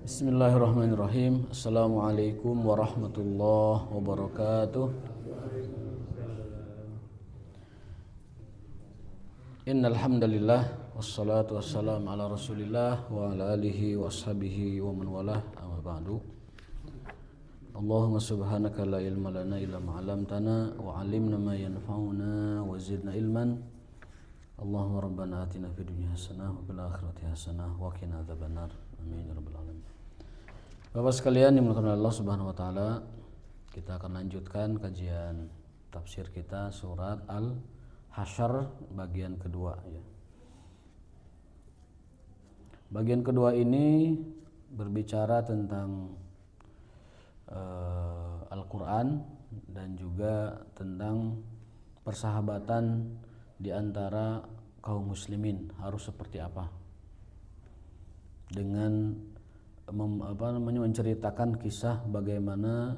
Bismillahirrahmanirrahim. Assalamualaikum warahmatullahi wabarakatuh. Innal hamdalillah wassalatu wassalamu ala Rasulillah wa ala alihi wa ashabihi wa man walah. Amma ba'du. Allahumma subhanaka la ilma lana illa ma 'allamtana wa 'allimna ma yanfa'una wa zidna ilman. Allahumma rabbana atina fid dunya hasanah wa fil akhirati hasanah wa qina adzabannar. Amin ya rabbal alamin. Bapak sekalian dimuliakan Allah Subhanahu wa taala, kita akan lanjutkan kajian tafsir kita surat Al-Hasyr bagian kedua ya. Bagian kedua ini berbicara tentang Al-Qur'an dan juga tentang persahabatan di antara kaum muslimin harus seperti apa. Dengan menceritakan kisah bagaimana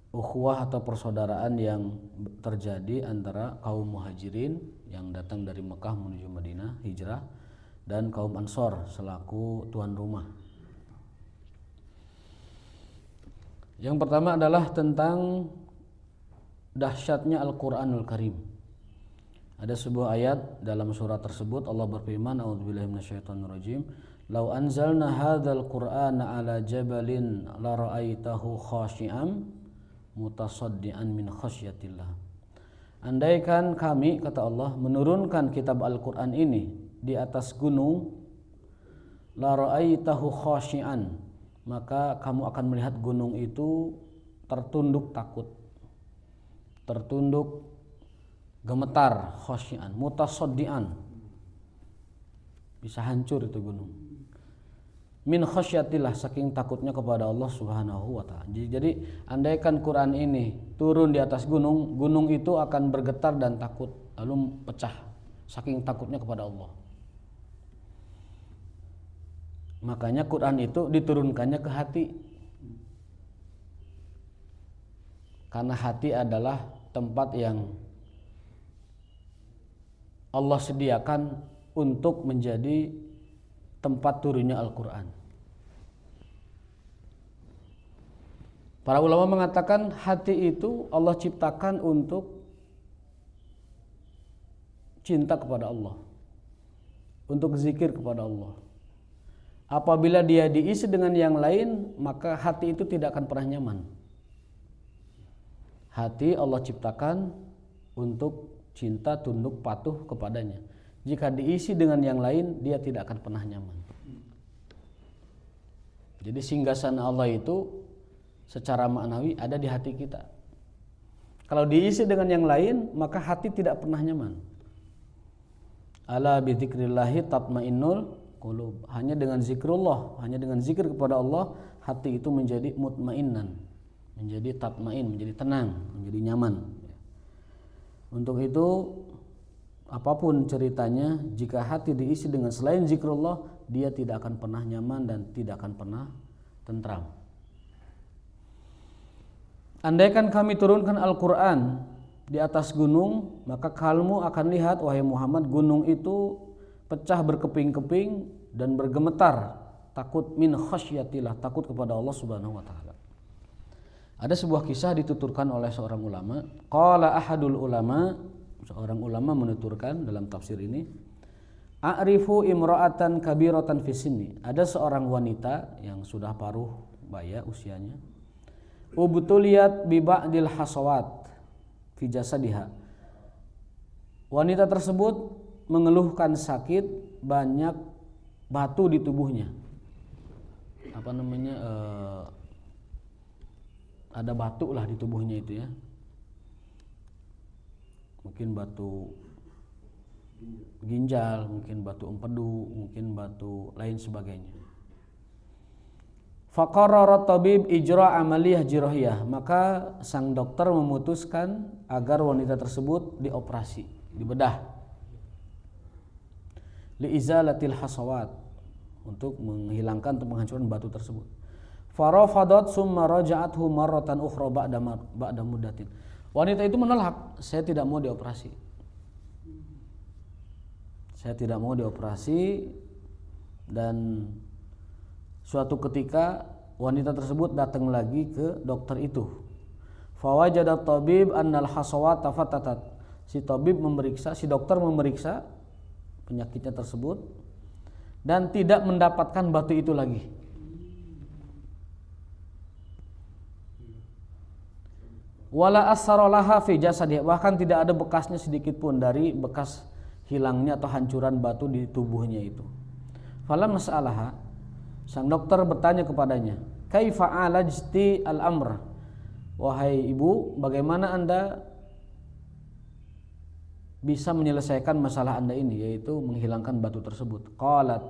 ukhuwah atau persaudaraan yang terjadi antara kaum muhajirin yang datang dari Mekah menuju Madinah hijrah dan kaum Ansor selaku tuan rumah. Yang pertama adalah tentang dahsyatnya Al-Qur'anul Karim. Ada sebuah ayat dalam surat tersebut Allah berfirman, a'udzubillahi minasyaitonirrajim, "Lau anzalna hadzal Qur'ana 'ala jabalin la ra'aitahu khashi'an mutasaddian min khasyatillah." Andaikan kami, kata Allah, menurunkan kitab Al-Qur'an ini di atas gunung, la ra'aitahu khashi'an, maka kamu akan melihat gunung itu tertunduk takut, tertunduk gemetar, khasyian, mutasaddian, bisa hancur itu gunung. Min khasyatillah, saking takutnya kepada Allah Subhanahu wa taala. Jadi andaikan Quran ini turun di atas gunung, gunung itu akan bergetar dan takut lalu pecah saking takutnya kepada Allah. Makanya Quran itu diturunkannya ke hati. Karena hati adalah tempat yang Allah sediakan untuk menjadi tempat turunnya Al-Quran. Para ulama mengatakan hati itu Allah ciptakan untuk cinta kepada Allah, untuk zikir kepada Allah. Apabila dia diisi dengan yang lain, maka hati itu tidak akan pernah nyaman. Hati Allah ciptakan untuk cinta, tunduk, patuh kepadanya. Jika diisi dengan yang lain, dia tidak akan pernah nyaman. Jadi singgasana Allah itu secara maknawi ada di hati kita. Kalau diisi dengan yang lain, maka hati tidak pernah nyaman. Ala bi dzikrillahi tatmainnul qulub. Hanya dengan zikrullah, hanya dengan zikir kepada Allah, hati itu menjadi mutmainnan, menjadi tatmain, menjadi tenang, menjadi nyaman. Untuk itu apapun ceritanya, jika hati diisi dengan selain zikrullah, dia tidak akan pernah nyaman dan tidak akan pernah tentram. Andaikan kami turunkan Al-Quran di atas gunung, maka kamu akan lihat, wahai Muhammad, gunung itu pecah berkeping-keping dan bergemetar, takut min khasyatillah, takut kepada Allah Subhanahu wa taala. Ada sebuah kisah dituturkan oleh seorang ulama. Qala ahadul ulama, seorang ulama menuturkan dalam tafsir ini, a'rifu imra'atan kabiratan fi sinni. Ada seorang wanita yang sudah paruh baya usianya. Ubtuliyat bi ba'dil hasawat fi jasadiha. Wanita tersebut mengeluhkan sakit, banyak batu di tubuhnya. Ada batu lah di tubuhnya itu ya. Mungkin batu ginjal, mungkin batu empedu, mungkin batu lain sebagainya. Faqarrara tabib ijra amaliyah jirahiyah, maka sang dokter memutuskan agar wanita tersebut dioperasi, dibedah. Li izalatil hasawat, untuk menghilangkan atau menghancurkan batu tersebut. Farafadat summa raja'athu marratan ukhra ba'da muddatin. Wanita itu menolak, saya tidak mau dioperasi. Saya tidak mau dioperasi dan Suatu ketika wanita tersebut datang lagi ke dokter itu. Fawajada tabib annal hasawat tafatatat. Si dokter memeriksa penyakitnya tersebut dan tidak mendapatkan batu itu lagi. Wala asarolaha fi jasadih, bahkan tidak ada bekasnya sedikit pun dari bekas hilangnya atau hancuran batu di tubuhnya itu. Falam mas'alaha, sang dokter bertanya kepadanya, kaifa alajti al-amr, wahai ibu, bagaimana anda bisa menyelesaikan masalah anda ini, yaitu menghilangkan batu tersebut. Qalat,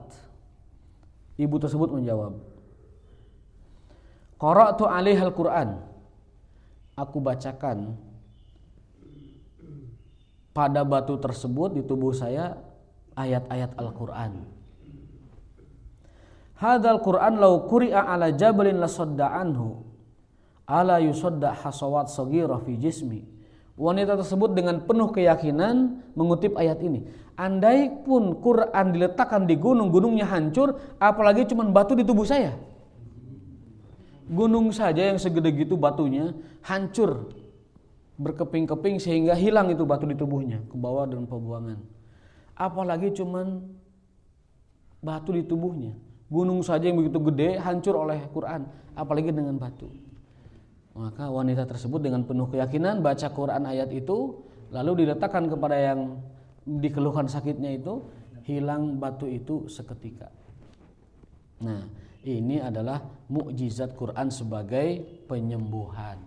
ibu tersebut menjawab, qara'tu 'alaihal Qur'an, aku bacakan pada batu tersebut di tubuh saya ayat-ayat Al-Qur'an. Hadzal Qur'an law quri'a 'ala jabalin lasadda anhu ala yusadda hasawat saghira fi jismi. Wanita tersebut dengan penuh keyakinan mengutip ayat ini. Andai pun Quran diletakkan di gunung, gunungnya hancur, apalagi cuma batu di tubuh saya. Gunung saja yang segede gitu batunya hancur berkeping-keping sehingga hilang itu batu di tubuhnya ke bawah dengan pembuangan. Apalagi cuman batu di tubuhnya. Gunung saja yang begitu gede hancur oleh Quran, apalagi dengan batu. Maka wanita tersebut dengan penuh keyakinan baca Quran ayat itu, lalu diletakkan kepada yang dikeluhkan sakitnya itu, hilang batu itu seketika. Nah, ini adalah mukjizat Quran sebagai penyembuhan.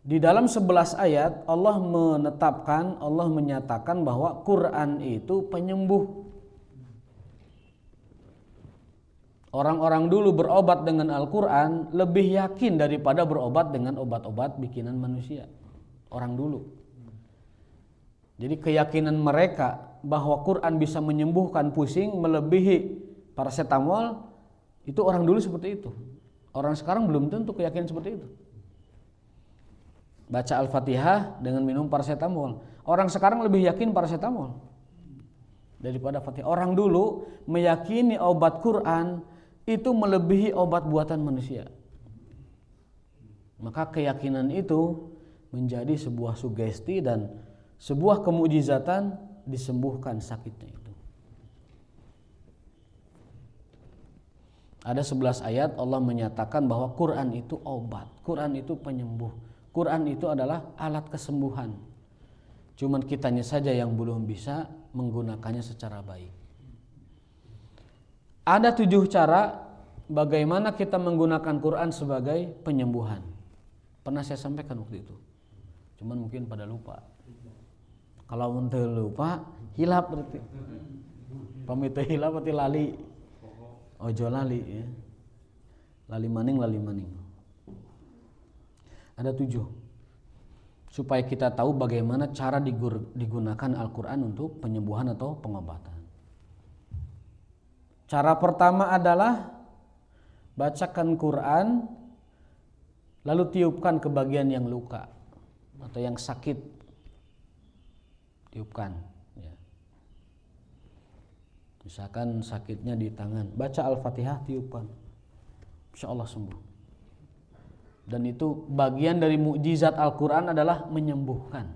Di dalam 11 ayat Allah menyatakan bahwa Quran itu penyembuh. Orang-orang dulu berobat dengan Al-Quran lebih yakin daripada berobat dengan obat-obat bikinan manusia. Orang dulu. Jadi keyakinan mereka bahwa Quran bisa menyembuhkan pusing melebihi paracetamol, itu orang dulu seperti itu. Orang sekarang belum tentu keyakinan seperti itu. Baca Al-Fatihah dengan minum paracetamol. Orang sekarang lebih yakin paracetamol daripada Fatihah. Orang dulu meyakini obat Quran itu melebihi obat buatan manusia. Maka keyakinan itu menjadi sebuah sugesti dan sebuah kemukjizatan, disembuhkan sakitnya itu. Ada 11 ayat Allah menyatakan bahwa Quran itu obat, Quran itu penyembuh, Quran itu adalah alat kesembuhan. Cuman kitanya saja yang belum bisa menggunakannya secara baik. Ada 7 cara bagaimana kita menggunakan Quran sebagai penyembuhan. Pernah saya sampaikan waktu itu, cuman mungkin pada lupa. Kalau menteu lupa, hilap berarti. Pamit hilap berarti lali. Ojo lali ya. Lali maning. Ada 7. Supaya kita tahu bagaimana cara digunakan Al-Quran untuk penyembuhan atau pengobatan. Cara pertama adalah bacakan Quran lalu tiupkan ke bagian yang luka atau yang sakit. Tiupkan ya. Misalkan sakitnya di tangan, baca Al-Fatihah, tiupkan, insya Allah sembuh. Dan itu bagian dari mukjizat Al-Quran adalah menyembuhkan.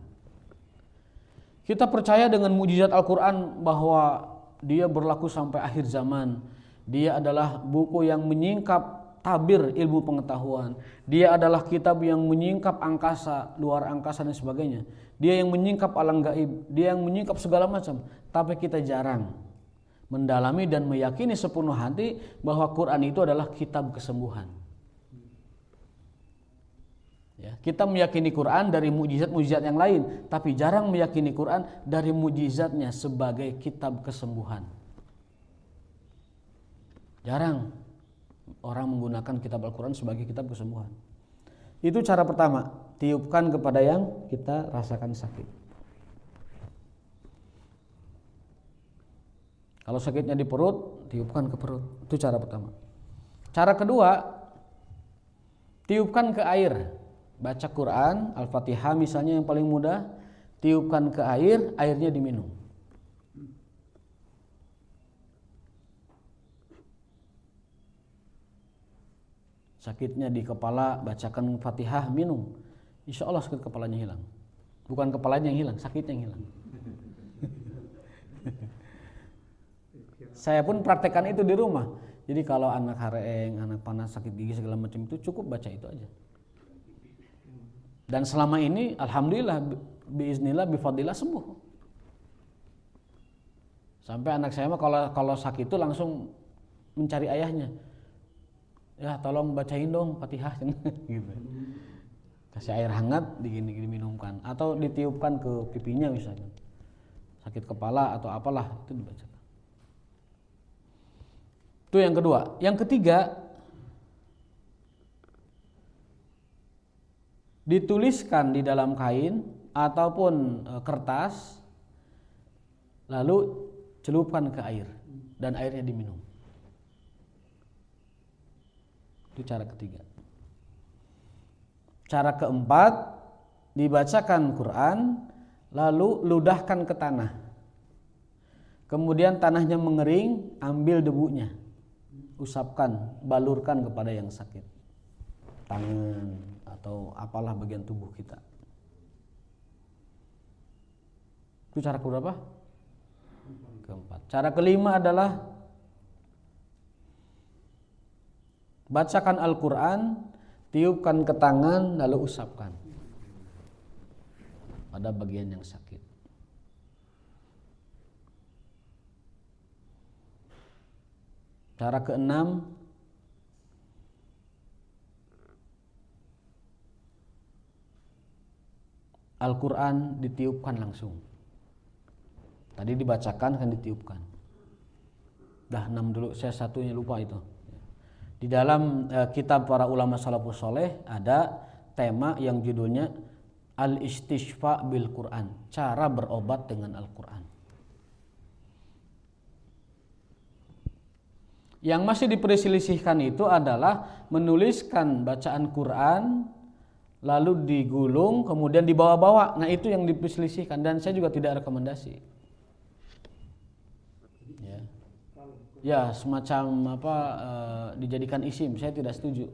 Kita percaya dengan mukjizat Al-Quran bahwa dia berlaku sampai akhir zaman. Dia adalah buku yang menyingkap tabir ilmu pengetahuan. Dia adalah kitab yang menyingkap angkasa, luar angkasa dan sebagainya. Dia yang menyingkap alam gaib, dia yang menyingkap segala macam. Tapi kita jarang mendalami dan meyakini sepenuh hati bahwa Quran itu adalah kitab kesembuhan. Ya, kita meyakini Quran dari mukjizat-mukjizat yang lain, tapi jarang meyakini Quran dari mukjizatnya sebagai kitab kesembuhan. Jarang orang menggunakan kitab Al-Quran sebagai kitab kesembuhan. Itu cara pertama, tiupkan kepada yang kita rasakan sakit. Kalau sakitnya di perut, tiupkan ke perut. Itu cara pertama. Cara kedua, tiupkan ke air. Baca Quran, Al-Fatihah misalnya yang paling mudah, tiupkan ke air, airnya diminum. sakitnya di kepala, bacakan Fatihah, minum, insya Allah sakit kepalanya hilang. Bukan kepalanya yang hilang, sakitnya yang hilang. Saya pun praktekkan itu di rumah. Jadi kalau anak hareeng, anak panas, sakit gigi segala macam itu cukup baca itu aja. Dan selama ini alhamdulillah biiznillah bifadillah sembuh. Sampai anak saya mah kalau sakit itu langsung mencari ayahnya. Ya tolong bacain dong Fatihah gitu. Kasih air hangat diminumkan atau ditiupkan ke pipinya misalnya. Sakit kepala atau apalah itu dibacakan. Itu yang kedua. Yang ketiga, dituliskan di dalam kain ataupun kertas lalu celupkan ke air dan airnya diminum. Itu cara ketiga. Cara keempat, dibacakan Quran lalu ludahkan ke tanah. Kemudian tanahnya mengering, ambil debunya, usapkan, balurkan kepada yang sakit, tangan atau apalah bagian tubuh kita. Itu cara keberapa? Keempat. Cara kelima adalah bacakan Al-Quran, tiupkan ke tangan, lalu usapkan pada bagian yang sakit. Cara keenam, Al-Quran ditiupkan langsung. Tadi dibacakan kan ditiupkan. Dah 6 dulu, saya satunya lupa itu. Di dalam kitab para ulama salafus soleh ada tema yang judulnya Al-Istishfa bil Quran, cara berobat dengan Al-Quran. Yang masih diperselisihkan itu adalah menuliskan bacaan Quran lalu digulung kemudian dibawa-bawa. Nah itu yang diperselisihkan dan saya juga tidak rekomendasi. Ya semacam apa dijadikan isim, saya tidak setuju.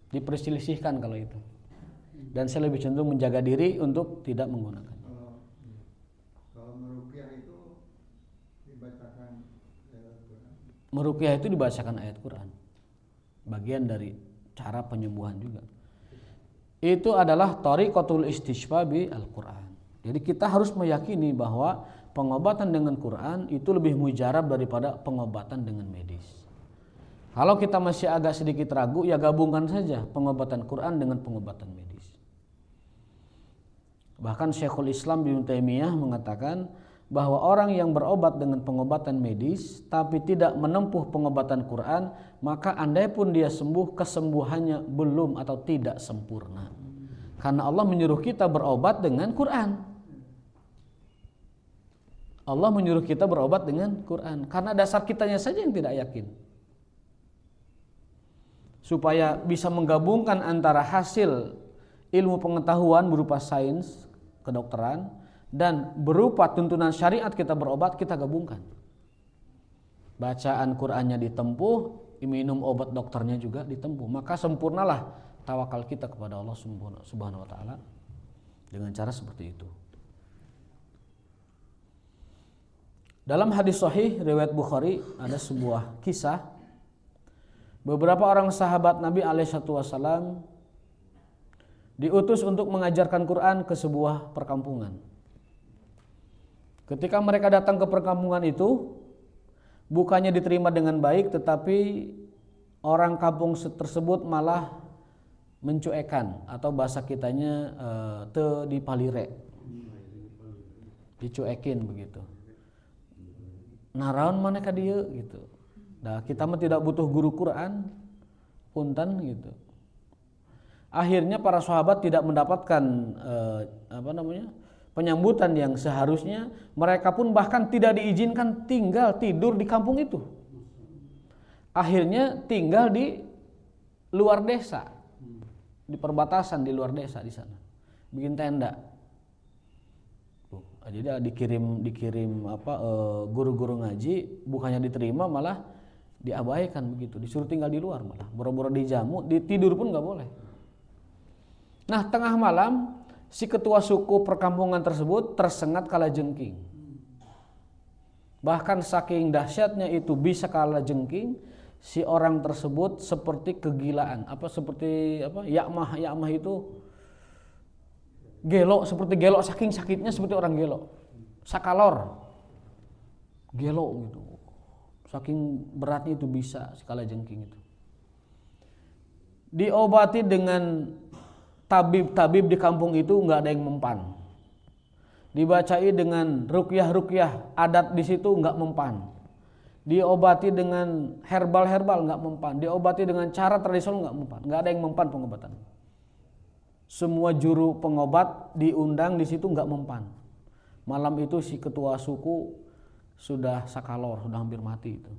Diperselisihkan kalau itu. Dan saya lebih cenderung menjaga diri untuk tidak menggunakan. Kalau meruqyah itu dibacakan ayat Quran. Meruqyah itu dibacakan ayat Quran. Bagian dari cara penyembuhan juga. Itu adalah thariqatul istishfa bi Al-Quran. Jadi kita harus meyakini bahwa pengobatan dengan Quran itu lebih mujarab daripada pengobatan dengan medis. Kalau kita masih agak sedikit ragu, ya gabungkan saja pengobatan Quran dengan pengobatan medis. Bahkan Syekhul Islam Ibnu Taimiyah mengatakan bahwa orang yang berobat dengan pengobatan medis tapi tidak menempuh pengobatan Quran, maka andai pun dia sembuh, kesembuhannya belum atau tidak sempurna. Karena Allah menyuruh kita berobat dengan Quran. Allah menyuruh kita berobat dengan Quran karena dasar kitanya saja yang tidak yakin. Supaya bisa menggabungkan antara hasil ilmu pengetahuan berupa sains, kedokteran dan berupa tuntunan syariat kita berobat, kita gabungkan. Bacaan Qur'annya ditempuh, minum obat dokternya juga ditempuh, maka sempurnalah tawakal kita kepada Allah Subhanahu wa taala dengan cara seperti itu. Dalam hadis sahih riwayat Bukhari ada sebuah kisah beberapa orang sahabat Nabi SAW diutus untuk mengajarkan Quran ke sebuah perkampungan. Ketika mereka datang ke perkampungan itu, bukannya diterima dengan baik, tetapi orang kampung tersebut malah mencuekan atau bahasa kitanya teu dipalire, dicuekin begitu. Naraon mana ka dieu gitu. Nah, kita mah tidak butuh guru Quran, punten gitu. Akhirnya para sahabat tidak mendapatkan penyambutan yang seharusnya. Mereka pun bahkan tidak diizinkan tinggal tidur di kampung itu. Akhirnya tinggal di luar desa, di perbatasan di luar desa di sana, bikin tenda. Jadi dikirim guru-guru ngaji, bukannya diterima malah diabaikan begitu, disuruh tinggal di luar, malah boro-boro dijamu, tidur pun nggak boleh. Nah, tengah malam si ketua suku perkampungan tersebut tersengat kalajengking. Bahkan saking dahsyatnya itu bisa kalajengking, si orang tersebut seperti kegilaan, yakmah itu gelo, seperti gelo, saking sakitnya seperti orang gelo, sakalor, gelo gitu, saking beratnya itu bisa si kalajengking itu. Diobati dengan tabib-tabib di kampung itu nggak ada yang mempan. Dibacai dengan ruqyah adat di situ nggak mempan. Diobati dengan herbal nggak mempan. Diobati dengan cara tradisional nggak mempan. Nggak ada yang mempan pengobatan. Semua juru pengobat diundang di situ nggak mempan. Malam itu si ketua suku sudah sakalor, sudah hampir mati itu.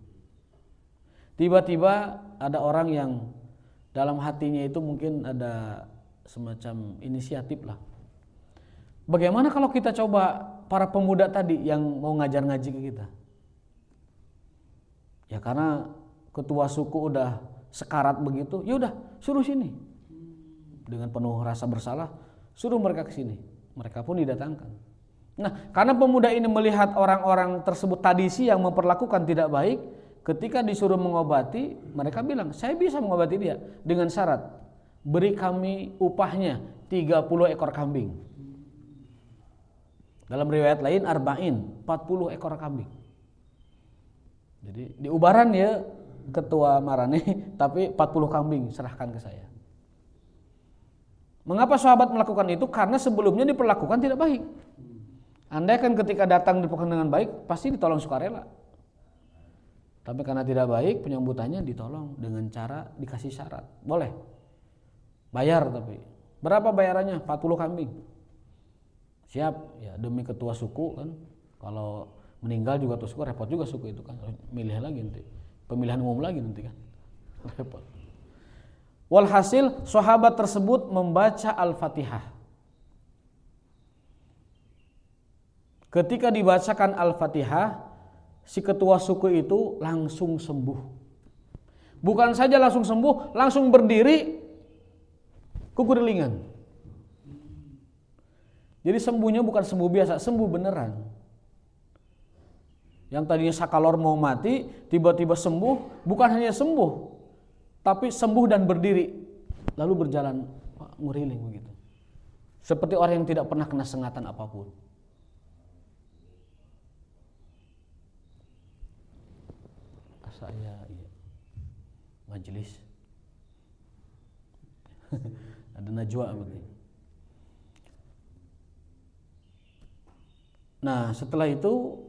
Tiba-tiba ada orang yang dalam hatinya itu mungkin ada semacam inisiatif lah. Bagaimana kalau kita coba para pemuda tadi yang mau ngajar ngaji ke kita? Ya karena ketua suku udah sekarat begitu, ya udah suruh sini. Dengan penuh rasa bersalah, suruh mereka ke sini. Mereka pun didatangkan. Nah, karena pemuda ini melihat orang-orang tersebut tradisi yang memperlakukan tidak baik, ketika disuruh mengobati, mereka bilang, saya bisa mengobati dia dengan syarat, beri kami upahnya 30 ekor kambing. Dalam riwayat lain arba'in, 40 ekor kambing. Jadi diubaran ya ketua marane, tapi 40 kambing serahkan ke saya. Mengapa sahabat melakukan itu? Karena sebelumnya diperlakukan tidak baik. Andai kan ketika datang diperlakukan dengan baik, pasti ditolong sukarela. Tapi karena tidak baik, penyambutannya ditolong dengan cara dikasih syarat. Boleh. Bayar tapi. Berapa bayarannya? 40 kambing. Siap, ya demi ketua suku kan. Kalau meninggal juga ketua suku, repot juga suku itu kan. Milih lagi nanti. Pemilihan umum lagi nanti kan. Repot. Walhasil sahabat tersebut membaca Al-Fatihah. Ketika dibacakan Al-Fatihah, si ketua suku itu langsung sembuh. Bukan saja langsung sembuh, langsung berdiri kukurilingan. Jadi sembuhnya bukan sembuh biasa, sembuh beneran. Yang tadinya sakalor mau mati, tiba-tiba sembuh, bukan hanya sembuh, tapi sembuh dan berdiri, lalu berjalan nguriling begitu. Seperti orang yang tidak pernah kena sengatan apapun. Saya majelis ada najwa begini. Nah setelah itu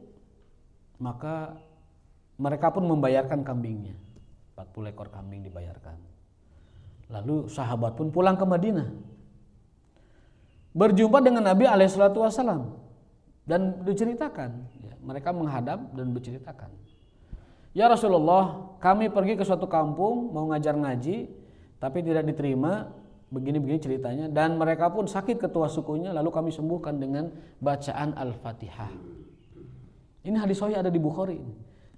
maka mereka pun membayarkan kambingnya, 40 ekor kambing dibayarkan. Lalu sahabat pun pulang ke Madinah, berjumpa dengan Nabi SAW dan diceritakan. Mereka menghadap dan berceritakan, ya Rasulullah, kami pergi ke suatu kampung mau ngajar ngaji, tapi tidak diterima. Begini-begini ceritanya, dan mereka pun sakit ketua sukunya, lalu kami sembuhkan dengan bacaan Al-Fatihah. Ini hadis sahih ada di Bukhari.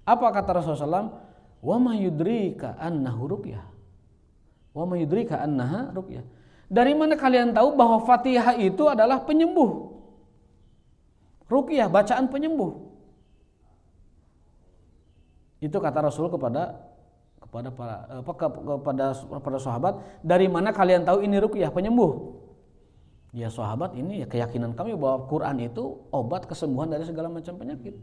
Apa kata Rasulullah SAW? Wa ma yudrika annahu ruqyah. Wa ma yudrika annaha ruqyah. Dari mana kalian tahu bahwa Fatihah itu adalah penyembuh? Ruqyah, bacaan penyembuh. Itu kata Rasul kepada sahabat, dari mana kalian tahu ini ruqyah, penyembuh? Ya sahabat, ini ya keyakinan kami bahwa Quran itu obat kesembuhan dari segala macam penyakit.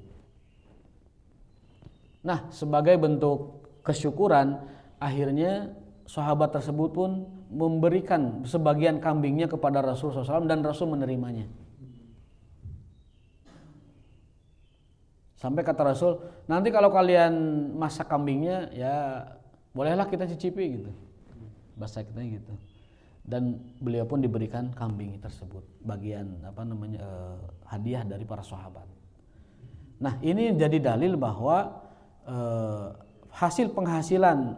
Nah, sebagai bentuk kesyukuran, akhirnya sahabat tersebut pun memberikan sebagian kambingnya kepada Rasulullah SAW dan Rasul menerimanya. Sampai kata Rasul, nanti kalau kalian masak kambingnya, ya bolehlah kita cicipi gitu. Bahasa kita gitu. Dan beliau pun diberikan kambing tersebut, bagian hadiah dari para sahabat. Nah, ini jadi dalil bahwa hasil penghasilan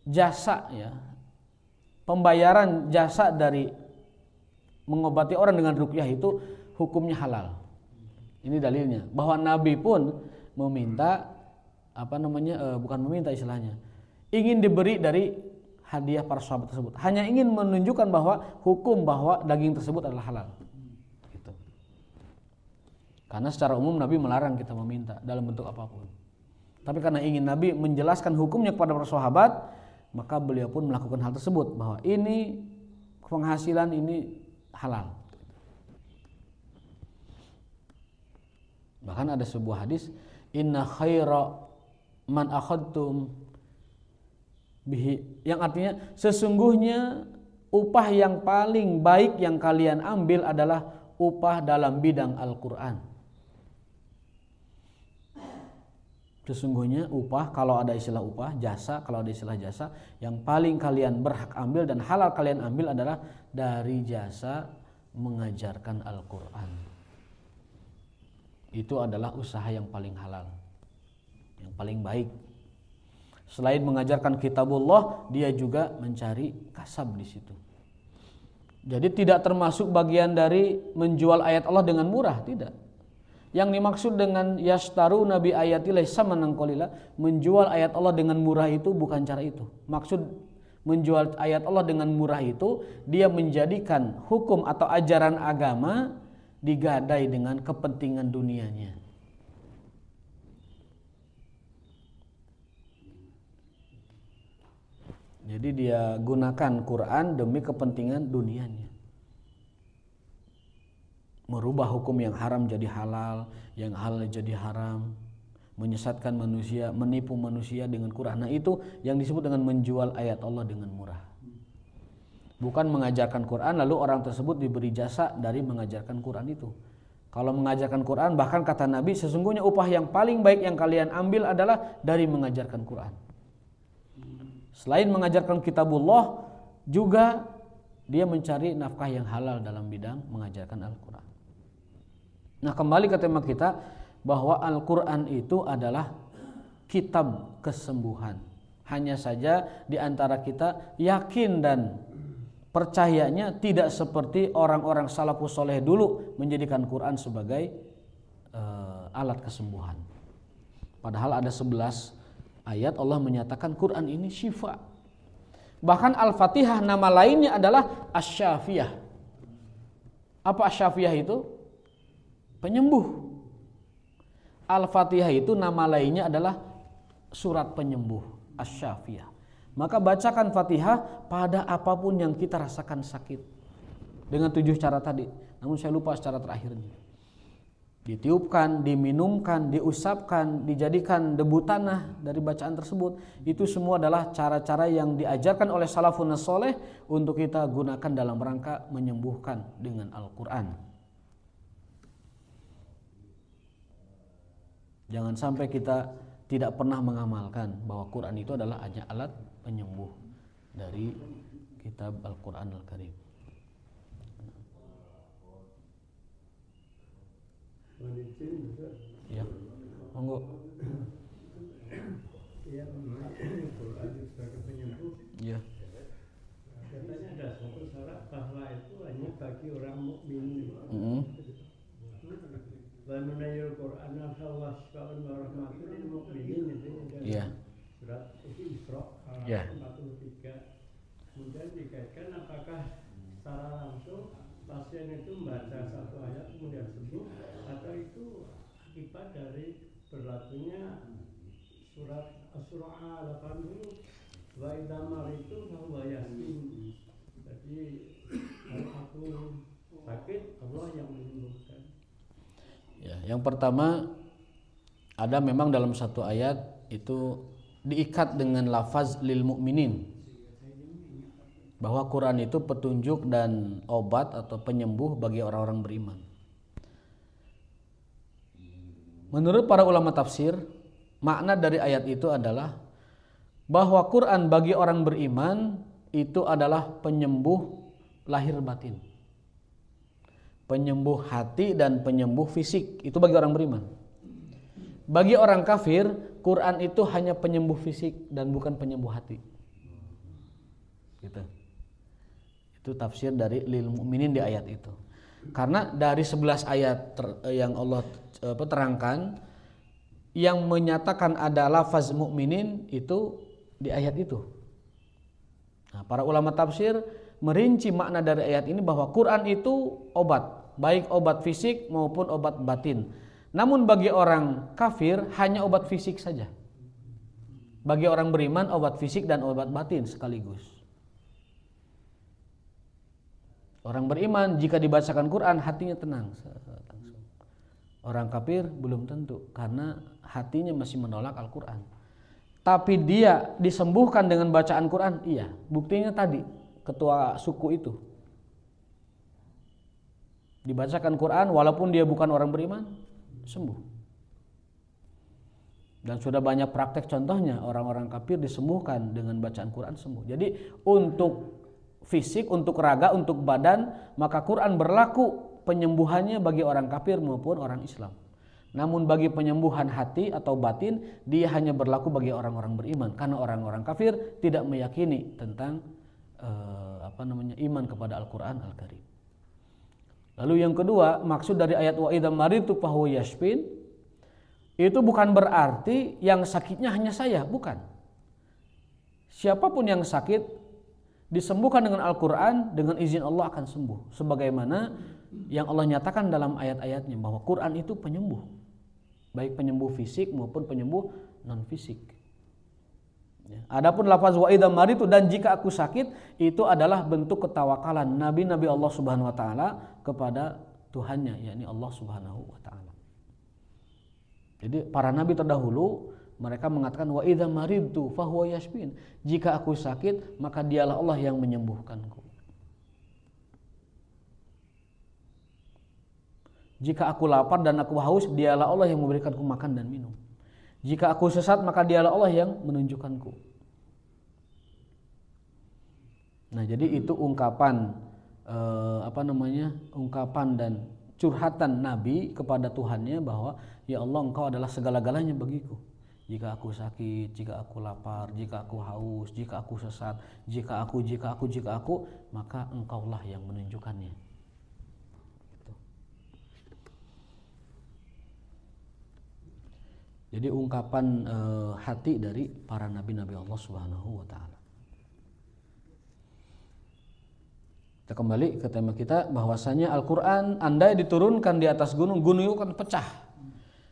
jasa ya, pembayaran jasa dari mengobati orang dengan ruqyah itu hukumnya halal. Ini dalilnya bahwa Nabi pun meminta bukan meminta istilahnya, ingin diberi dari hadiah para sahabat tersebut, hanya ingin menunjukkan bahwa hukum bahwa daging tersebut adalah halal. Gitu. Karena secara umum Nabi melarang kita meminta dalam bentuk apapun. Tapi karena ingin Nabi menjelaskan hukumnya kepada para sahabat, maka beliau pun melakukan hal tersebut, bahwa ini penghasilan ini halal. Bahkan ada sebuah hadis, inna khaira man akhadtum bihi, yang artinya sesungguhnya upah yang paling baik yang kalian ambil adalah upah dalam bidang Al-Quran. Sesungguhnya upah, kalau ada istilah upah, jasa, kalau ada istilah jasa, yang paling kalian berhak ambil dan halal kalian ambil adalah dari jasa mengajarkan Al-Quran. Itu adalah usaha yang paling halal, yang paling baik. Selain mengajarkan kitabullah, dia juga mencari kasab di situ. Jadi tidak termasuk bagian dari menjual ayat Allah dengan murah, tidak. Yang dimaksud dengan yastaru nabi ayatillah samanan qalila, menjual ayat Allah dengan murah itu bukan cara itu. Maksud menjual ayat Allah dengan murah itu, dia menjadikan hukum atau ajaran agama digadai dengan kepentingan dunianya. Jadi dia gunakan Quran demi kepentingan dunianya. Merubah hukum yang haram jadi halal, yang halal jadi haram, menyesatkan manusia, menipu manusia dengan Quran. Nah, itu yang disebut dengan menjual ayat Allah dengan murah. Bukan mengajarkan Quran lalu orang tersebut diberi jasa dari mengajarkan Quran itu. Kalau mengajarkan Quran, bahkan kata Nabi, sesungguhnya upah yang paling baik yang kalian ambil adalah dari mengajarkan Quran. Selain mengajarkan kitabullah, juga dia mencari nafkah yang halal dalam bidang mengajarkan Al-Quran. Nah, kembali ke tema kita, bahwa Al-Quran itu adalah kitab kesembuhan. Hanya saja di antara kita yakin dan percayanya tidak seperti orang-orang salafus soleh dulu menjadikan Quran sebagai alat kesembuhan. Padahal ada 11 ayat Allah menyatakan Quran ini syifa. Bahkan Al-Fatihah nama lainnya adalah Asy-Syafiyah. Apa Asy-Syafiyah itu? Penyembuh. Al-Fatihah itu nama lainnya adalah surat penyembuh, Asy-Syafiyah. Maka bacakan Fatihah pada apapun yang kita rasakan sakit. Dengan 7 cara tadi. Namun saya lupa secara terakhirnya. Ditiupkan, diminumkan, diusapkan, dijadikan debu tanah dari bacaan tersebut. Itu semua adalah cara-cara yang diajarkan oleh salafun soleh untuk kita gunakan dalam rangka menyembuhkan dengan Al-Quran. Jangan sampai kita tidak pernah mengamalkan bahwa Quran itu adalah hanya alat penyembuh dari kitab Al-Quran Al-Karim. Ya, monggo. Yang Al-Quran sebagai penyembuh. Ya. Katanya ada satu syarat bahwa itu hanya bagi orang mukmin. Wa nunayil Qur'an al-hawas fa'un wa rahmatul lil mu'minin, itu Iya. surat Isra Ya. 43. Kemudian dikaitkan apakah secara langsung pasien itu membaca satu ayat kemudian sembuh, atau itu akibat dari berlakunya surat Asy-Syu'ara 80 wa idza maritu fa huwa yashfin. Jadi kalau aku sakit, Allah yang menyembuhkan. Ya, yang pertama ada memang dalam satu ayat itu diikat dengan lafaz lil mu'minin, bahwa Quran itu petunjuk dan obat atau penyembuh bagi orang-orang beriman. Menurut para ulama tafsir, makna dari ayat itu adalah bahwa Quran bagi orang beriman itu adalah penyembuh lahir batin, penyembuh hati dan penyembuh fisik. Itu bagi orang beriman. Bagi orang kafir, Quran itu hanya penyembuh fisik dan bukan penyembuh hati. Gitu. Itu tafsir dari lil mu'minin di ayat itu. Karena dari 11 ayat yang Allah terangkan, yang menyatakan ada lafaz mukminin itu di ayat itu. Nah, para ulama tafsir merinci makna dari ayat ini bahwa Quran itu obat, baik obat fisik maupun obat batin. Namun bagi orang kafir hanya obat fisik saja. Bagi orang beriman obat fisik dan obat batin sekaligus. Orang beriman jika dibacakan Quran hatinya tenang. Orang kafir belum tentu karena hatinya masih menolak Al-Quran. Tapi dia disembuhkan dengan bacaan Quran, iya. Buktinya tadi ketua suku itu dibacakan Quran walaupun dia bukan orang beriman, sembuh. Dan sudah banyak praktek contohnya orang-orang kafir disembuhkan dengan bacaan Quran, sembuh. Jadi untuk fisik, untuk raga, untuk badan, maka Quran berlaku penyembuhannya bagi orang kafir maupun orang Islam. Namun bagi penyembuhan hati atau batin, dia hanya berlaku bagi orang-orang beriman, karena orang-orang kafir tidak meyakini tentang iman kepada Al-Quran Al-Karim. Lalu yang kedua, maksud dari ayat wa idza maritu fahuwa yashfin, itu bukan berarti yang sakitnya hanya saya, bukan. Siapapun yang sakit disembuhkan dengan Al-Quran, dengan izin Allah akan sembuh. Sebagaimana yang Allah nyatakan dalam ayat-ayatnya bahwa Quran itu penyembuh, baik penyembuh fisik maupun penyembuh non fisik. Adapun lafaz wa idza maritu, dan jika aku sakit, itu adalah bentuk ketawakalan nabi-nabi Allah Subhanahu wa taala kepada Tuhannya, yakni Allah Subhanahu wa taala. Jadi para nabi terdahulu mereka mengatakan wa idza maridtu fahuwa yashfin. Jika aku sakit, maka dialah Allah yang menyembuhkanku. Jika aku lapar dan aku haus, dialah Allah yang memberikanku makan dan minum. Jika aku sesat, maka dialah Allah yang menunjukkanku. Nah, jadi itu ungkapan ungkapan dan curhatan Nabi kepada Tuhannya bahwa ya Allah, Engkau adalah segala-galanya bagiku. Jika aku sakit, jika aku lapar, jika aku haus, jika aku sesat, jika aku, maka Engkaulah yang menunjukkannya. Jadi ungkapan hati dari para nabi-nabi Allah Subhanahu wa taala. Kita kembali ke tema kita, bahwasanya Al-Qur'an andai diturunkan di atas gunung, gunung itu akan pecah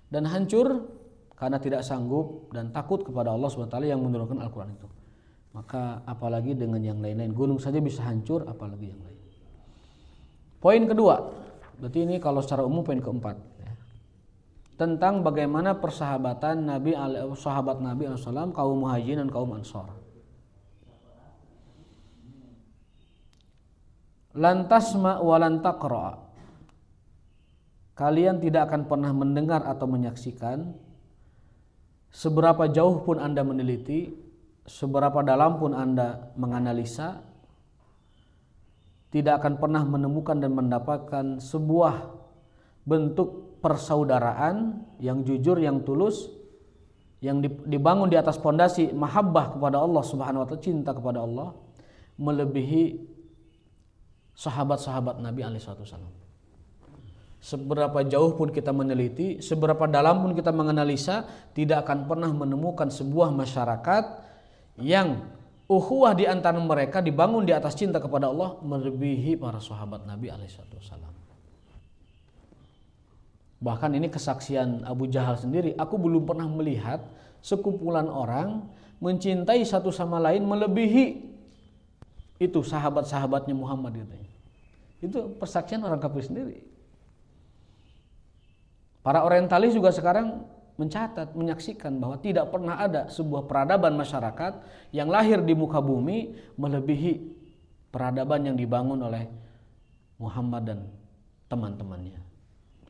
dan hancur karena tidak sanggup dan takut kepada Allah Subhanahu wa taala yang menurunkan Al-Qur'an itu. Maka apalagi dengan yang lain-lain, gunung saja bisa hancur, apalagi yang lain. Poin kedua, berarti ini kalau secara umum poin keempat. Tentang bagaimana persahabatan sahabat Nabi SAW, kaum muhajirin dan kaum ansor. Lantasma walan taqra, kalian tidak akan pernah mendengar atau menyaksikan, seberapa jauh pun Anda meneliti, seberapa dalam pun Anda menganalisa, tidak akan pernah menemukan dan mendapatkan sebuah bentuk persaudaraan yang jujur, yang tulus, yang dibangun di atas pondasi mahabbah kepada Allah Subhanahu wa taala, cinta kepada Allah, melebihi sahabat-sahabat Nabi alaihi wasallam. Seberapa jauh pun kita meneliti, seberapa dalam pun kita menganalisa, tidak akan pernah menemukan sebuah masyarakat yang ukhuwah di antara mereka dibangun di atas cinta kepada Allah melebihi para sahabat Nabi alaihi wasallam. Bahkan ini kesaksian Abu Jahal sendiri, aku belum pernah melihat sekumpulan orang mencintai satu sama lain melebihi itu sahabat-sahabatnya Muhammad gitu. Itu persaksian orang kafir sendiri. Para orientalis juga sekarang mencatat, menyaksikan bahwa tidak pernah ada sebuah peradaban masyarakat yang lahir di muka bumi melebihi peradaban yang dibangun oleh Muhammad dan teman-temannya.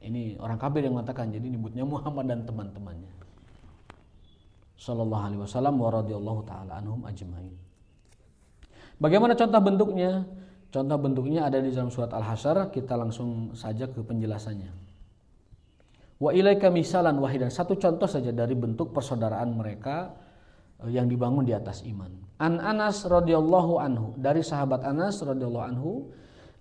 Ini orang kafir yang mengatakan, jadi nyebutnya Muhammad dan teman-temannya. Sallallahu alaihi wasallam wa radhiyallahu taala anhum ajmain. Bagaimana contoh bentuknya? Contoh bentuknya ada di dalam surat Al-Hasyr, kita langsung saja ke penjelasannya. Wa ilaika misalan wahidan, satu contoh saja dari bentuk persaudaraan mereka yang dibangun di atas iman. An Anas radhiyallahu anhu, dari sahabat Anas radhiyallahu anhu,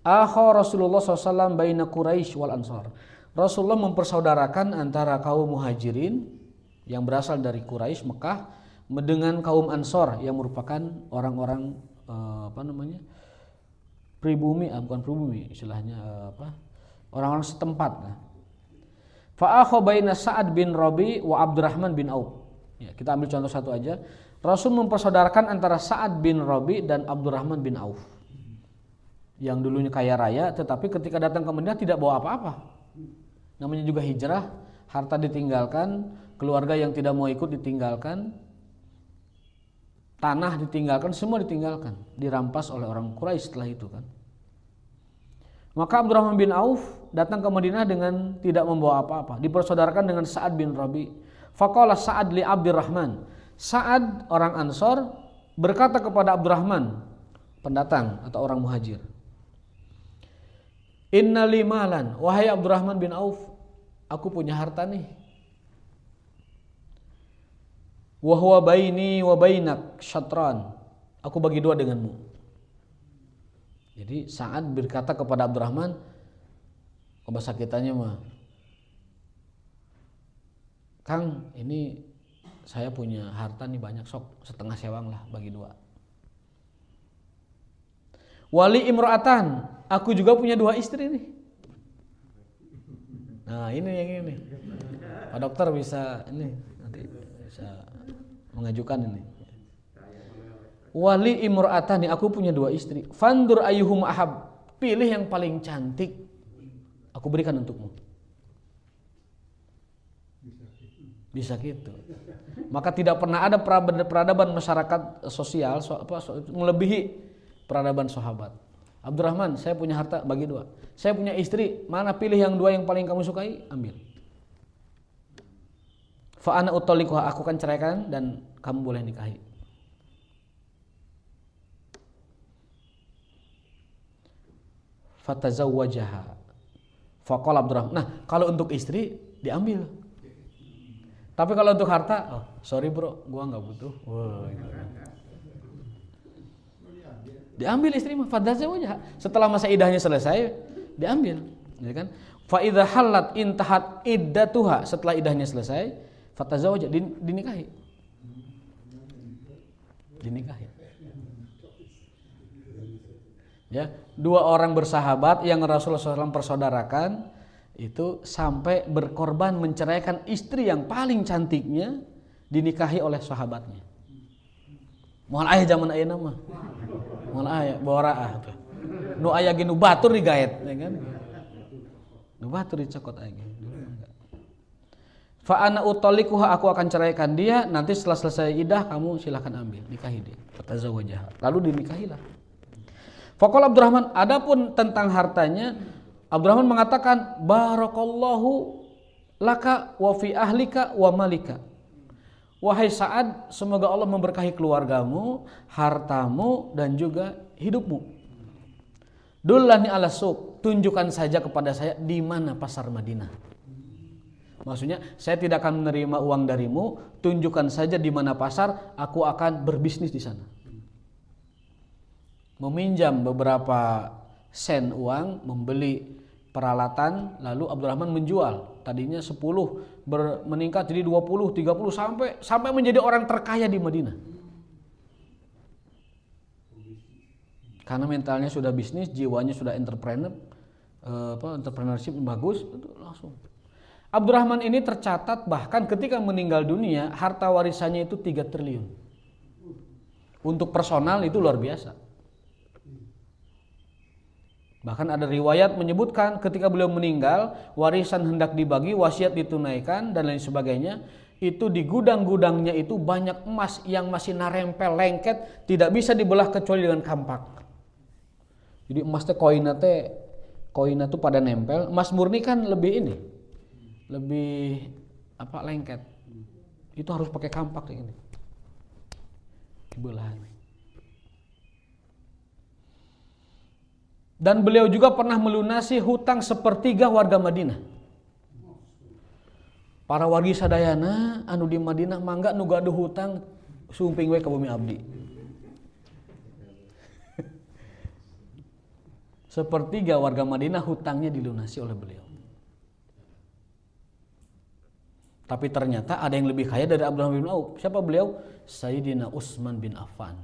akha Rasulullah SAW baina Quraisy wal Ansar. Rasulullah mempersaudarakan antara kaum muhajirin, yang berasal dari Quraisy Mekah dengan kaum Ansor yang merupakan orang-orang pribumi, bukan pribumi istilahnya orang-orang setempat. Fa akha baina Sa'ad bin Rabi wa Abdurrahman bin Auf. Ya, kita ambil contoh satu aja. Rasul mempersaudarakan antara Sa'ad bin Rabi dan Abdurrahman bin Auf. Yang dulunya kaya raya tetapi ketika datang ke Madinah tidak bawa apa-apa. Namanya juga hijrah, harta ditinggalkan, keluarga yang tidak mau ikut ditinggalkan, tanah ditinggalkan, semua ditinggalkan, dirampas oleh orang Quraisy setelah itu kan. Maka Abdurrahman bin Auf datang ke Madinah dengan tidak membawa apa-apa, dipersaudarakan dengan Sa'ad bin Rabi. Faqala Sa'ad li Abdurrahman. Sa'ad orang Ansor berkata kepada Abdurrahman, pendatang atau orang muhajir, Inna li malan, wahai Abdurrahman bin Auf, aku punya harta nih. Wa huwa baini wa bainak syatran. Aku bagi dua denganmu. Jadi Sa'ad berkata kepada Abdurrahman, bahasa kitanya mah, Kang, ini saya punya harta nih banyak, sok setengah sewang lah, bagi dua. Wali imra'atan, aku juga punya dua istri nih. Nah ini yang ini. Pak dokter bisa ini nanti bisa mengajukan ini. Wali imra'atani, aku punya dua istri. Fandur ayyuhum ahab, pilih yang paling cantik, aku berikan untukmu. Bisa gitu. Maka tidak pernah ada peradaban masyarakat sosial melebihi peradaban sahabat. Abdurrahman, saya punya harta, bagi dua. Saya punya istri, mana pilih yang dua yang paling kamu sukai, ambil. Fa ana utalliquha, aku akan ceraikan dan kamu boleh nikahi. Fatazawwajaha. Faqala Abdurrahman. Nah, kalau untuk istri diambil. Tapi kalau untuk harta, sorry bro, gua nggak butuh. Diambil istri mah, fatazawwajaha. Setelah masa iddahnya selesai, diambil, ya kan? Fa idza halat intahat iddatuha, setelah iddahnya selesai, fatazawwaja, dinikahi. Ya, dua orang bersahabat yang Rasulullah SAW persaudarakan itu sampai berkorban menceraikan istri yang paling cantiknya, dinikahi oleh sahabatnya. Mohon ayah zaman ayeuna mah. Mohon ayah boraah tuh. Nu aya ge nu batur digaet, ya kan? Nu batur dicokot aya ge. Fa ana utalliquha, aku akan ceraikan dia, nanti setelah selesai iddah kamu silakan ambil, nikahi dia. Fatazawwajaha. Lalu dinikahilah. Faqala Abdurrahman, adapun tentang hartanya, Abdurrahman mengatakan, barakallahu laka wa fi ahlika wa malika. Wahai Sa'ad, semoga Allah memberkahi keluargamu, hartamu, dan juga hidupmu. Dullani ala suq, tunjukkan saja kepada saya di mana pasar Madinah. Maksudnya, saya tidak akan menerima uang darimu, tunjukkan saja di mana pasar, aku akan berbisnis di sana. Meminjam beberapa sen uang, membeli peralatan, lalu Abdurrahman menjual. Tadinya 10 meningkat jadi 20, 30 sampai menjadi orang terkaya di Madinah. Karena mentalnya sudah bisnis, jiwanya sudah entrepreneurship bagus, itu langsung. Abdurrahman ini tercatat bahkan ketika meninggal dunia harta warisannya itu 3 triliun. Untuk personal itu luar biasa. Bahkan ada riwayat menyebutkan ketika beliau meninggal, warisan hendak dibagi, wasiat ditunaikan dan lain sebagainya. Itu di gudang-gudangnya itu banyak emas yang masih narempel, lengket, tidak bisa dibelah kecuali dengan kampak. Jadi emas teh koina tuh pada nempel. Emas murni kan lebih lengket. Itu harus pakai kampak kayak gini. Dibelah. Dan beliau juga pernah melunasi hutang 1/3 warga Madinah. Para wargi sadayana anu di Madinah mangga nu gaduh hutang sumping we ka bumi abdi. 1/3 warga Madinah hutangnya dilunasi oleh beliau. Tapi ternyata ada yang lebih kaya dari Abdurrahman bin Auf. Siapa beliau? Sayyidina Utsman bin Affan.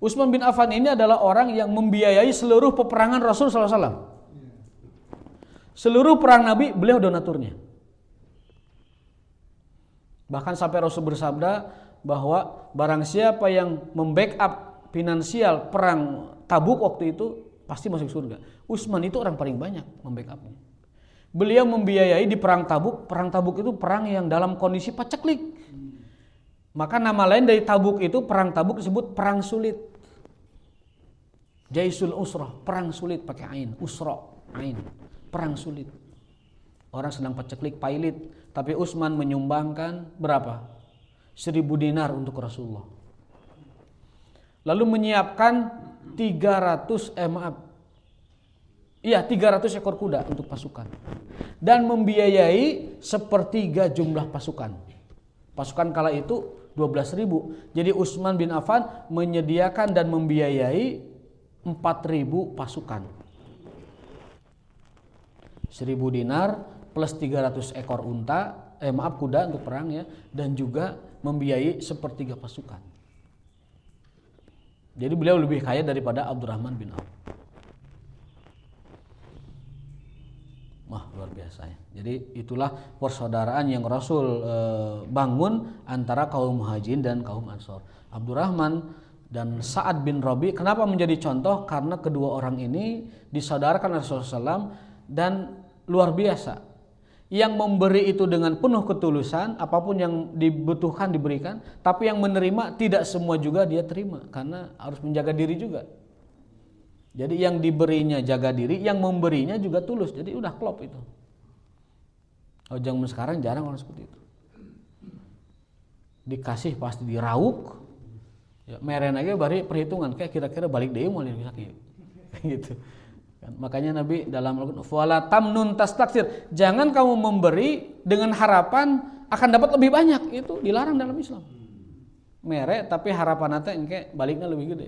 Utsman bin Affan ini adalah orang yang membiayai seluruh peperangan Rasul SAW. Seluruh perang Nabi beliau donaturnya. Bahkan sampai Rasul bersabda bahwa barang siapa yang membackup finansial perang Tabuk waktu itu pasti masuk surga. Utsman itu orang paling banyak membackupnya. Beliau membiayai di perang Tabuk. Perang Tabuk itu perang yang dalam kondisi paceklik. Maka nama lain dari Tabuk itu, perang Tabuk disebut perang sulit. Jaisul Usrah, perang sulit pakai ain, usra, ain, perang sulit. Orang sedang paceklik, pailit, tapi Utsman menyumbangkan berapa? 1.000 dinar untuk Rasulullah. Lalu menyiapkan 300 ekor kuda untuk pasukan. Dan membiayai 1/3 jumlah pasukan. Pasukan kala itu 12.000. Jadi Utsman bin Affan menyediakan dan membiayai 4.000 pasukan. 1.000 dinar plus 300 ekor kuda untuk perang ya, dan juga membiayai 1/3 pasukan. Jadi beliau lebih kaya daripada Abdurrahman bin Auf. Wah, luar biasa ya. Jadi itulah persaudaraan yang Rasul bangun antara kaum Muhajirin dan kaum Ansor. Abdurrahman dan Sa'ad bin Rabi kenapa menjadi contoh? Karena kedua orang ini disaudarakan Rasulullah SAW dan luar biasa. Yang memberi itu dengan penuh ketulusan, apapun yang dibutuhkan diberikan, tapi yang menerima tidak semua juga dia terima karena harus menjaga diri juga. Jadi yang diberinya jaga diri, yang memberinya juga tulus. Jadi udah klop itu. Oh, zaman sekarang jarang orang seperti itu. Dikasih pasti dirauk. Ya, meren aja bari perhitungan kayak kira-kira balik deui moal sakit. Gitu. Kan, makanya Nabi dalam Al-Qur'an wala tamnun tastaktsir. Jangan kamu memberi dengan harapan akan dapat lebih banyak. Itu dilarang dalam Islam. Mere tapi harapan teh engke baliknya lebih gede.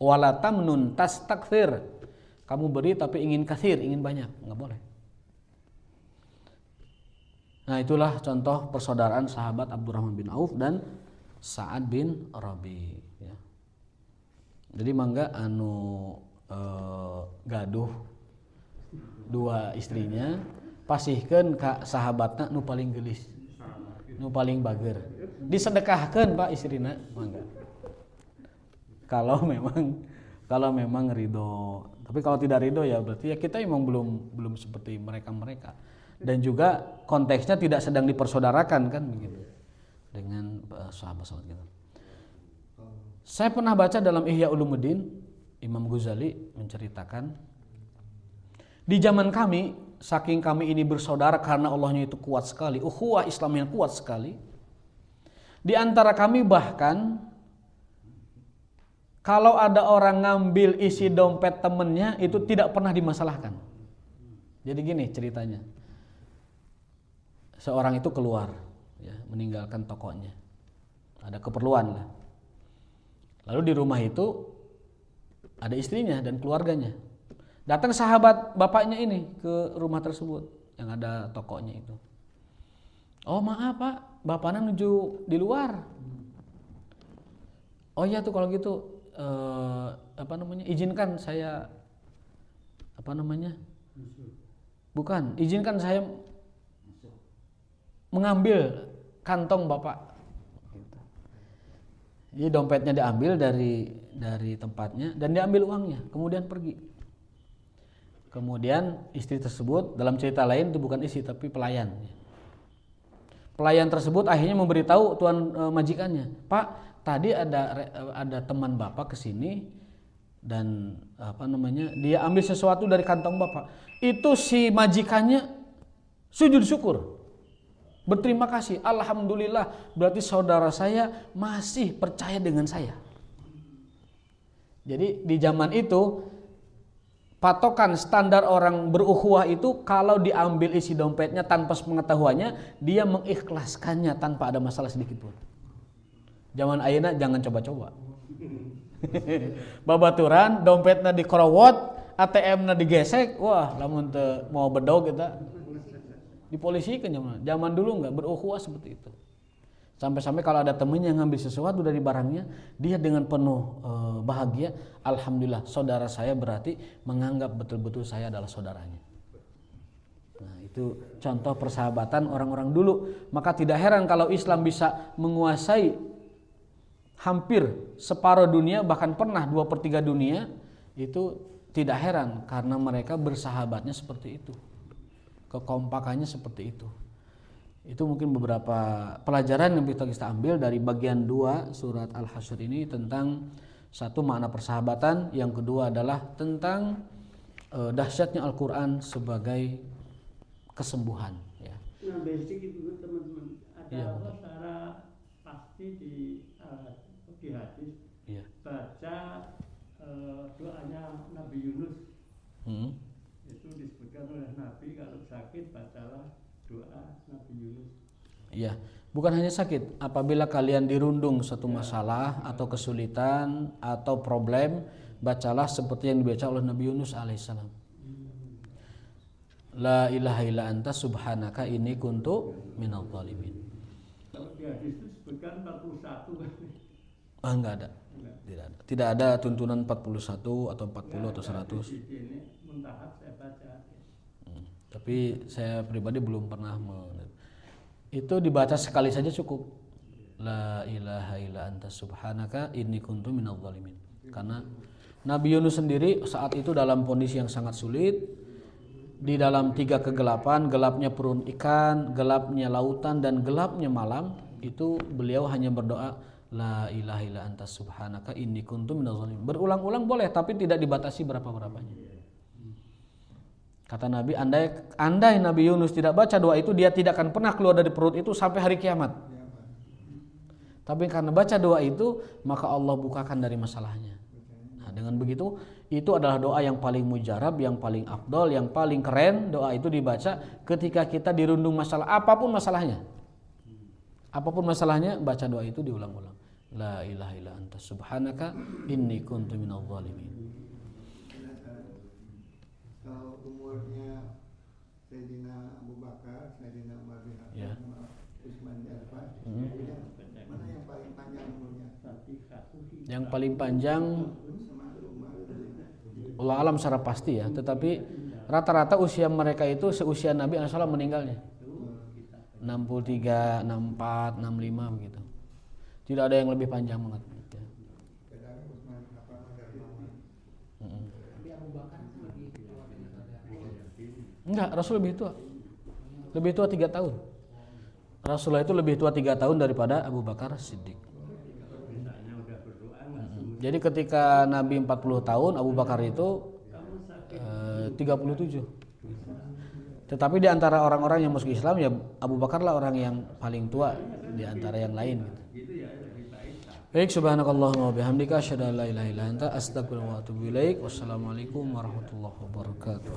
Wala tamnun tastaktsir. Kamu beri tapi ingin katsir, ingin banyak, enggak boleh. Nah, itulah contoh persaudaraan sahabat Abdurrahman bin Auf dan Sa'ad bin Rabi ya. Jadi mangga gaduh dua istrinya pasihkeun ka sahabatna nu paling geulis, nu paling bager. Disedekahkeun Pak istrina mangga. Kalau memang ridho. Tapi kalau tidak ridho ya berarti ya kita memang belum seperti mereka. Dan juga konteksnya tidak sedang dipersaudarakan kan begitu dengan sahabat-sahabat kita. Saya pernah baca dalam Ihya Ulumuddin, Imam Ghazali menceritakan di zaman kami, saking kami ini bersaudara karena Allahnya itu kuat sekali, ukhuwah Islam yang kuat sekali. Di antara kami bahkan kalau ada orang ngambil isi dompet temennya itu tidak pernah dimasalahkan. Jadi gini ceritanya. Seorang itu keluar, ya, meninggalkan tokonya. Ada keperluan lah. Lalu di rumah itu ada istrinya dan keluarganya. Datang sahabat bapaknya ini ke rumah tersebut yang ada tokonya itu. Oh maaf Pak, bapaknya menuju di luar. Oh iya tuh kalau gitu izinkan saya izinkan saya mengambil kantong bapak. Jadi dompetnya diambil dari tempatnya dan diambil uangnya, kemudian pergi. Kemudian istri tersebut dalam cerita lain itu bukan istri tapi pelayan. Pelayan tersebut akhirnya memberitahu tuan majikannya, Pak, tadi ada teman bapak kesini dan dia ambil sesuatu dari kantong bapak. Itu si majikannya sujud syukur. Berterima kasih, alhamdulillah, berarti saudara saya masih percaya dengan saya. Jadi di zaman itu patokan standar orang berukhuwah itu kalau diambil isi dompetnya tanpa pengetahuannya, dia mengikhlaskannya tanpa ada masalah sedikit pun. Zaman ayeuna jangan coba-coba. Babaturan dompetnya dikorowot, ATM-na digesek, wah lamun teu mau bedog kita Dipolisikan zaman dulu nggak berukhuwah seperti itu. Sampai-sampai kalau ada temennya ngambil sesuatu dari barangnya, dia dengan penuh bahagia, alhamdulillah saudara saya berarti menganggap betul-betul saya adalah saudaranya. Nah, itu contoh persahabatan orang-orang dulu. Maka tidak heran kalau Islam bisa menguasai hampir separuh dunia, bahkan pernah 2/3 dunia, itu tidak heran karena mereka bersahabatnya seperti itu. Kekompakannya seperti itu. Itu mungkin beberapa pelajaran yang kita ambil dari bagian 2 surat Al-Hasyr ini tentang satu makna persahabatan, yang kedua adalah tentang dahsyatnya Al-Quran sebagai kesembuhan. Ya. Nah basic itu teman-teman ada Ya, apa secara pasti di hadis Ya. baca doanya Nabi Yunus itu disebutkan oleh Nabi kalau sakit bacalah doa Nabi Yunus. Ya, bukan hanya sakit. Apabila kalian dirundung suatu masalah atau kesulitan atau problem, bacalah seperti yang dibaca oleh Nabi Yunus alaihissalam. La ilaha illa anta subhanaka inni kuntu minadh dhalimin. Kalau di hadis itu disebutkan 41 kan? Enggak ada. Tidak ada tuntunan 41 atau 40 atau 100. Ini muntahat saya baca. Tapi saya pribadi belum pernah itu dibaca sekali saja cukup. La ilaha illa anta subhanaka inni kuntu minadh dhalimin. Karena Nabi Yunus sendiri saat itu dalam kondisi yang sangat sulit, di dalam 3 kegelapan, gelapnya perun ikan, gelapnya lautan dan gelapnya malam, itu beliau hanya berdoa la ilaha illa anta subhanaka inni kuntu minadh dhalimin. Berulang-ulang boleh, tapi tidak dibatasi berapa-berapanya. Kata Nabi, andai Nabi Yunus tidak baca doa itu, dia tidak akan pernah keluar dari perut itu sampai hari kiamat. Tapi karena baca doa itu, maka Allah bukakan dari masalahnya. Nah, dengan begitu, itu adalah doa yang paling mujarab, yang paling afdol, yang paling keren. Doa itu dibaca ketika kita dirundung masalah, apapun masalahnya. Apapun masalahnya, baca doa itu diulang-ulang. La ilaha illa anta subhanaka inni kuntu minadh dhalimin. Kalau umurnya Sayyidina Abu Bakar, Sayyidina Umar bin Khattab, Utsman bin Affan, mana yang paling panjang umurnya? Yang paling panjang Allah alam secara pasti ya, tetapi rata-rata usia mereka itu seusia Nabi SAW meninggalnya. 63, 64, 65 begitu. Tidak ada yang lebih panjang banget. Enggak, Rasul lebih tua. Lebih tua 3 tahun. Rasulullah itu lebih tua 3 tahun daripada Abu Bakar Siddiq. Jadi ketika Nabi 40 tahun, Abu Bakar itu 37. Tetapi di antara orang-orang yang masuk Islam, ya Abu Bakar lah orang yang paling tua di antara yang lain gitu. Baik, subhanakallahumma wa bihamdika asyhadu an la ilaha illa anta astaghfiruka wa atubu ilaik. Wassalamualaikum warahmatullahi wabarakatuh.